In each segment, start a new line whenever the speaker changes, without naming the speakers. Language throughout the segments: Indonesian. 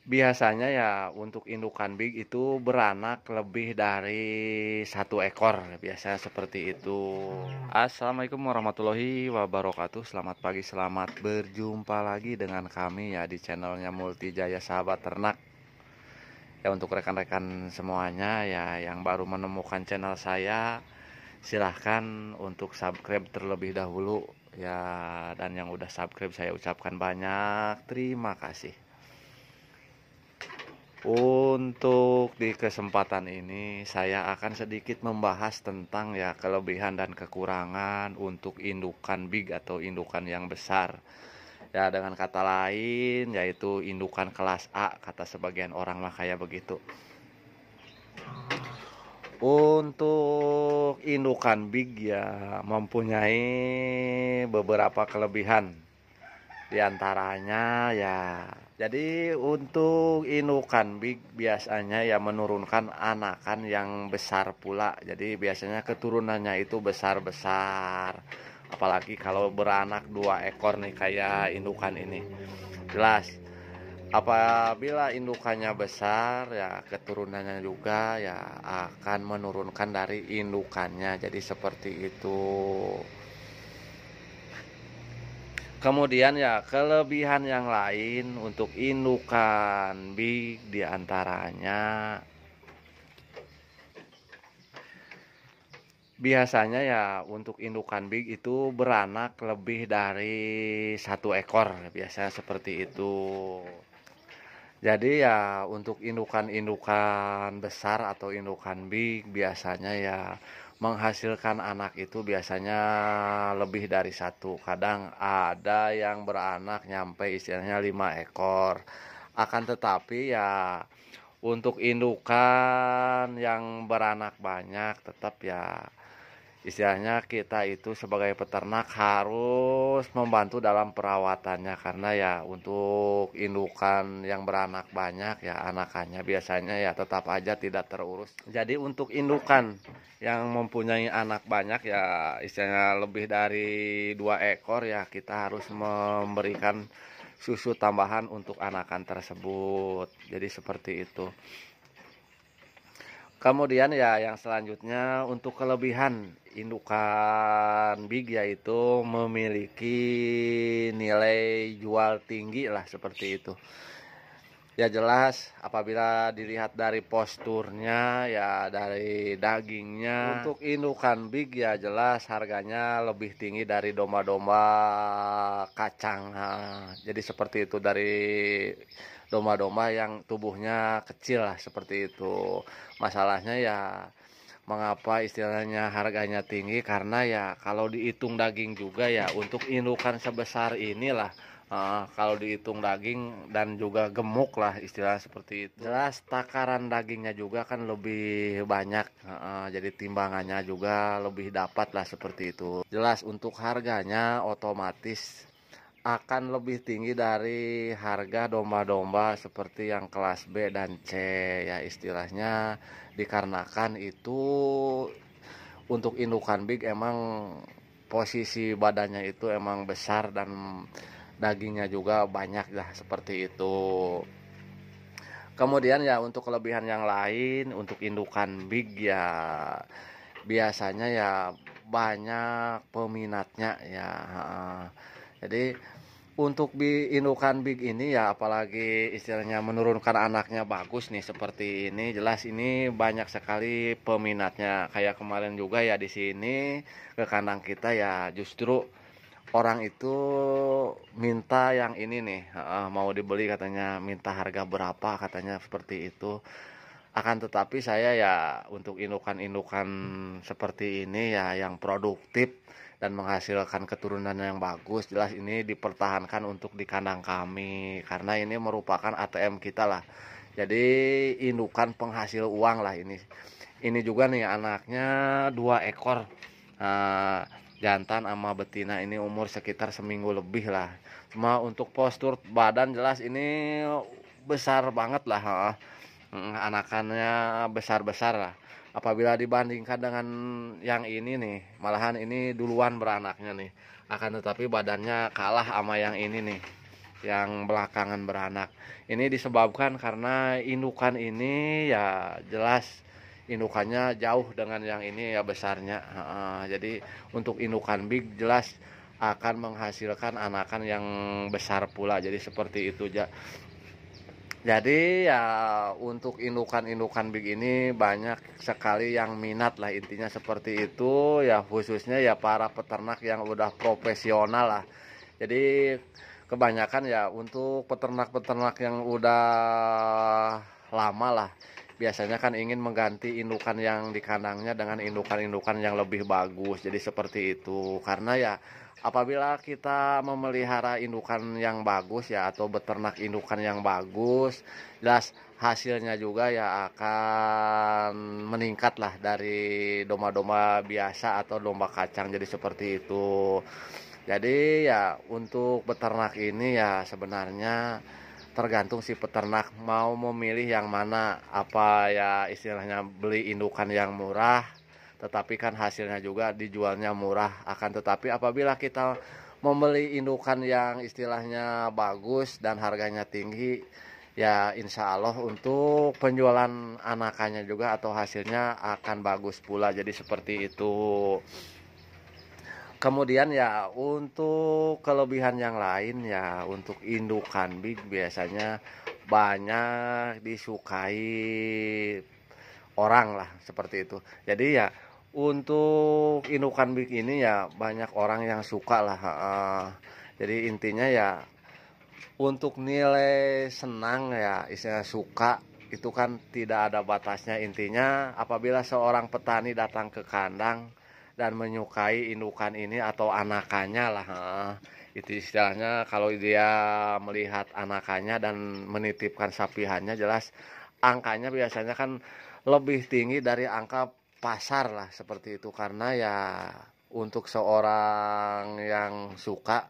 Biasanya ya untuk indukan big itu beranak lebih dari satu ekor, biasanya seperti itu. Assalamualaikum warahmatullahi wabarakatuh. Selamat pagi, selamat berjumpa lagi dengan kami ya di channelnya Multijaya Sahabat Ternak. Ya untuk rekan-rekan semuanya ya yang baru menemukan channel saya, silahkan untuk subscribe terlebih dahulu ya, dan yang udah subscribe saya ucapkan banyak terima kasih. Untuk di kesempatan ini saya akan sedikit membahas tentang ya kelebihan dan kekurangan untuk indukan big atau indukan yang besar. Ya dengan kata lain yaitu indukan kelas A kata sebagian orang mah kayak begitu. Untuk indukan big ya mempunyai beberapa kelebihan. Di antaranya ya, jadi untuk indukan big biasanya ya menurunkan anakan yang besar pula. Jadi biasanya keturunannya itu besar-besar. Apalagi kalau beranak 2 ekor nih kayak indukan ini. Jelas, apabila indukannya besar ya keturunannya juga ya akan menurunkan dari indukannya. Jadi seperti itu. Kemudian ya kelebihan yang lain untuk indukan big diantaranya biasanya ya untuk indukan big itu beranak lebih dari satu ekor, biasanya seperti itu. Jadi ya untuk indukan-indukan besar atau indukan big biasanya ya menghasilkan anak itu biasanya lebih dari satu. Kadang ada yang beranak nyampe istilahnya 5 ekor. Akan tetapi ya untuk indukan yang beranak banyak tetap ya istilahnya kita itu sebagai peternak harus membantu dalam perawatannya, karena ya untuk indukan yang beranak banyak ya anakannya biasanya ya tetap aja tidak terurus. Jadi untuk indukan yang mempunyai anak banyak ya istilahnya lebih dari 2 ekor ya kita harus memberikan susu tambahan untuk anakan tersebut. Jadi seperti itu. Kemudian ya yang selanjutnya untuk kelebihan indukan big yaitu memiliki nilai jual tinggi lah seperti itu. Ya jelas apabila dilihat dari posturnya ya dari dagingnya, untuk indukan big ya jelas harganya lebih tinggi dari domba-domba kacang. Nah, jadi seperti itu, dari domba-domba yang tubuhnya kecil lah seperti itu. Masalahnya ya mengapa istilahnya harganya tinggi, karena ya kalau dihitung daging juga ya untuk indukan sebesar inilah, kalau dihitung daging dan juga gemuk lah istilah seperti itu. Jelas takaran dagingnya juga kan lebih banyak, jadi timbangannya juga lebih dapat lah seperti itu. Jelas untuk harganya otomatis akan lebih tinggi dari harga domba-domba seperti yang kelas B dan C ya istilahnya, dikarenakan itu untuk indukan big emang posisi badannya itu emang besar dan dagingnya juga banyak lah seperti itu. Kemudian ya untuk kelebihan yang lain untuk indukan big ya biasanya ya banyak peminatnya ya. Jadi untuk indukan big ini ya apalagi istilahnya menurunkan anaknya bagus nih seperti ini, jelas ini banyak sekali peminatnya. Kayak kemarin juga ya di sini ke kandang kita ya justru orang itu minta yang ini nih, mau dibeli katanya, minta harga berapa katanya seperti itu. Akan tetapi saya ya untuk indukan-indukan seperti ini ya yang produktif dan menghasilkan keturunan yang bagus, jelas ini dipertahankan untuk di kandang kami karena ini merupakan ATM kita lah. Jadi indukan penghasil uang lah ini. Ini juga nih anaknya 2 ekor. Nah, jantan sama betina ini umur sekitar seminggu lebih lah. Cuma untuk postur badan jelas ini besar banget lah. Anakannya besar-besar lah. Apabila dibandingkan dengan yang ini nih, malahan ini duluan beranaknya nih. Akan tetapi badannya kalah sama yang ini nih. yang belakangan beranak. Ini disebabkan karena indukan ini ya jelas indukannya jauh dengan yang ini ya besarnya. Jadi untuk indukan big jelas akan menghasilkan anakan yang besar pula. Jadi seperti itu. Jadi ya untuk indukan-indukan big ini banyak sekali yang minat lah, intinya seperti itu ya, khususnya ya para peternak yang udah profesional lah. Jadi kebanyakan ya untuk peternak-peternak yang udah lama lah, biasanya kan ingin mengganti indukan yang di kandangnya dengan indukan-indukan yang lebih bagus. Jadi seperti itu, karena ya apabila kita memelihara indukan yang bagus ya, atau beternak indukan yang bagus, jelas hasilnya juga ya akan meningkat lah dari domba-domba biasa atau domba kacang. Jadi seperti itu. Jadi ya untuk beternak ini ya sebenarnya tergantung si peternak mau memilih yang mana, apa ya istilahnya beli indukan yang murah tetapi kan hasilnya juga dijualnya murah. Akan tetapi apabila kita membeli indukan yang istilahnya bagus dan harganya tinggi, ya insya Allah untuk penjualan anakannya juga atau hasilnya akan bagus pula. Jadi seperti itu. Kemudian ya untuk kelebihan yang lain ya, untuk indukan big biasanya banyak disukai orang lah seperti itu. Jadi ya untuk indukan big ini ya banyak orang yang suka lah. Jadi intinya ya untuk nilai senang ya, istilah suka itu kan tidak ada batasnya. Intinya apabila seorang petani datang ke kandang dan menyukai indukan ini atau anakannya lah, itu istilahnya kalau dia melihat anakannya dan menitipkan sapihannya, jelas angkanya biasanya kan lebih tinggi dari angka pasar lah seperti itu. Karena ya untuk seorang yang suka,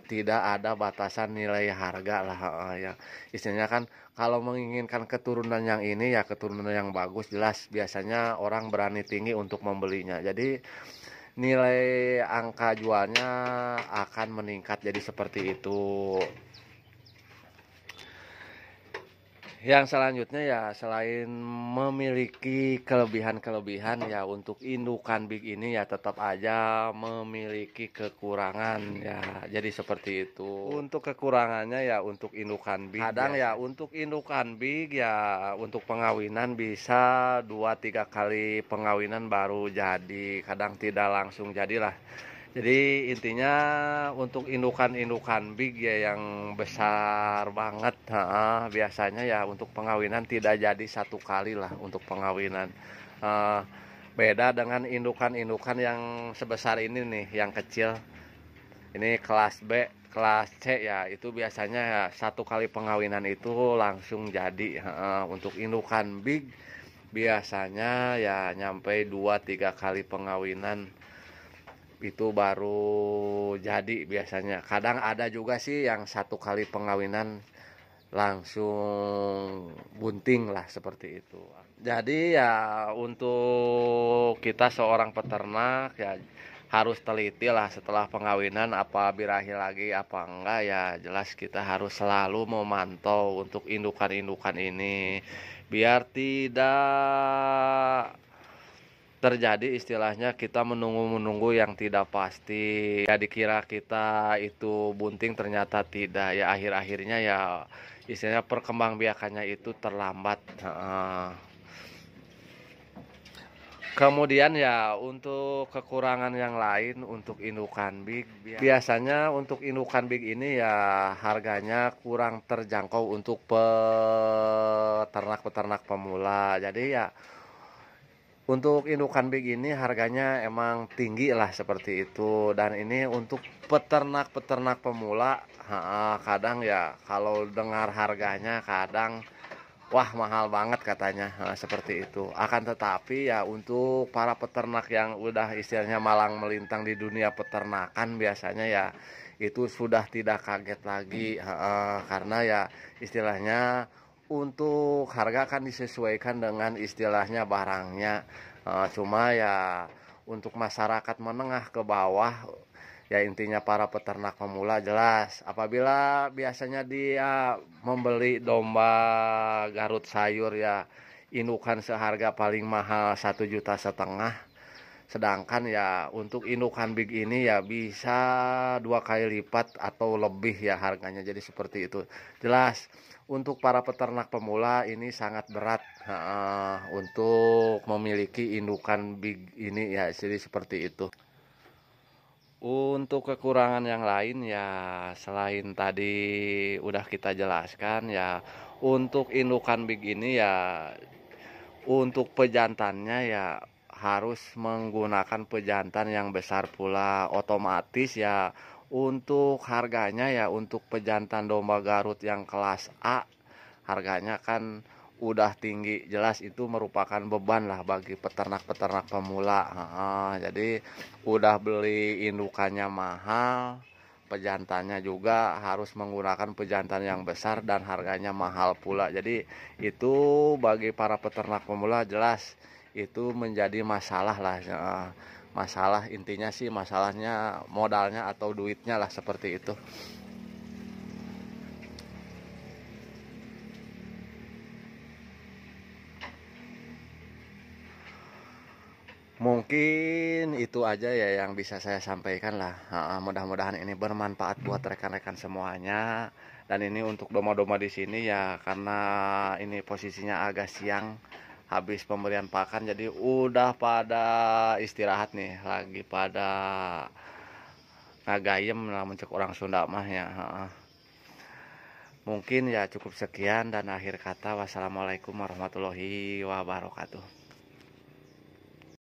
tidak ada batasan nilai harga lah, ya istilahnya kan kalau menginginkan keturunan yang ini ya keturunan yang bagus, jelas biasanya orang berani tinggi untuk membelinya. Jadi nilai angka jualnya akan meningkat. Jadi seperti itu. Yang selanjutnya ya selain memiliki kelebihan-kelebihan ya, untuk indukan big ini ya tetap aja memiliki kekurangan ya. Jadi seperti itu. Untuk kekurangannya ya untuk indukan big, kadang ya untuk indukan big ya untuk pengawinan bisa 2-3 kali pengawinan baru jadi, kadang tidak langsung jadilah. Jadi intinya untuk indukan-indukan big ya yang besar banget, biasanya ya untuk pengawinan tidak jadi satu kali lah untuk pengawinan. Eh, Beda dengan indukan-indukan yang sebesar ini nih, yang kecil. Ini kelas B, kelas C ya, itu biasanya ya satu kali pengawinan itu langsung jadi. Untuk indukan big biasanya ya nyampe 2-3 kali pengawinan itu baru jadi biasanya. Kadang ada juga sih yang satu kali pengawinan langsung bunting lah seperti itu. Jadi ya untuk kita seorang peternak ya harus teliti lah setelah pengawinan, apa birahi lagi apa enggak ya, jelas kita harus selalu memantau untuk indukan-indukan ini biar tidak terjadi istilahnya kita menunggu-menunggu yang tidak pasti ya, dikira kita itu bunting ternyata tidak ya, akhir-akhirnya ya istilahnya perkembangbiakannya itu terlambat. Kemudian ya untuk kekurangan yang lain untuk indukan big, biasanya untuk indukan big ini ya harganya kurang terjangkau untuk peternak-peternak pemula. Jadi ya untuk indukan big ini harganya emang tinggi lah seperti itu. Dan ini untuk peternak-peternak pemula, kadang ya kalau dengar harganya kadang wah mahal banget katanya, seperti itu. Akan tetapi ya untuk para peternak yang udah istilahnya malang melintang di dunia peternakan, biasanya ya itu sudah tidak kaget lagi, karena ya istilahnya untuk harga kan disesuaikan dengan istilahnya barangnya. Cuma ya untuk masyarakat menengah ke bawah Ya intinya para peternak pemula jelas apabila biasanya dia membeli domba Garut sayur ya indukan seharga paling mahal 1,5 juta, sedangkan ya untuk indukan big ini ya bisa 2 kali lipat atau lebih ya harganya, jadi seperti itu. Jelas untuk para peternak pemula ini sangat berat untuk memiliki indukan big ini ya, jadi seperti itu. Untuk kekurangan yang lain ya selain tadi udah kita jelaskan ya, untuk indukan big ini ya untuk pejantannya ya harus menggunakan pejantan yang besar pula, otomatis ya untuk harganya ya untuk pejantan domba Garut yang kelas A harganya kan udah tinggi, jelas itu merupakan beban lah bagi peternak-peternak pemula. Jadi udah beli indukannya mahal, pejantannya juga harus menggunakan pejantan yang besar dan harganya mahal pula. Jadi itu bagi para peternak pemula jelas itu menjadi masalah lah. Masalah intinya sih masalahnya modalnya atau duitnya lah, seperti itu. Mungkin itu aja ya yang bisa saya sampaikan lah. Mudah-mudahan ini bermanfaat buat rekan-rekan semuanya. Dan ini untuk domba-domba di sini ya karena ini posisinya agak siang habis pemberian pakan, jadi udah pada istirahat nih, lagi pada ngagayem lah mencek orang Sunda mah ya. Mungkin ya cukup sekian dan akhir kata wassalamualaikum warahmatullahi wabarakatuh.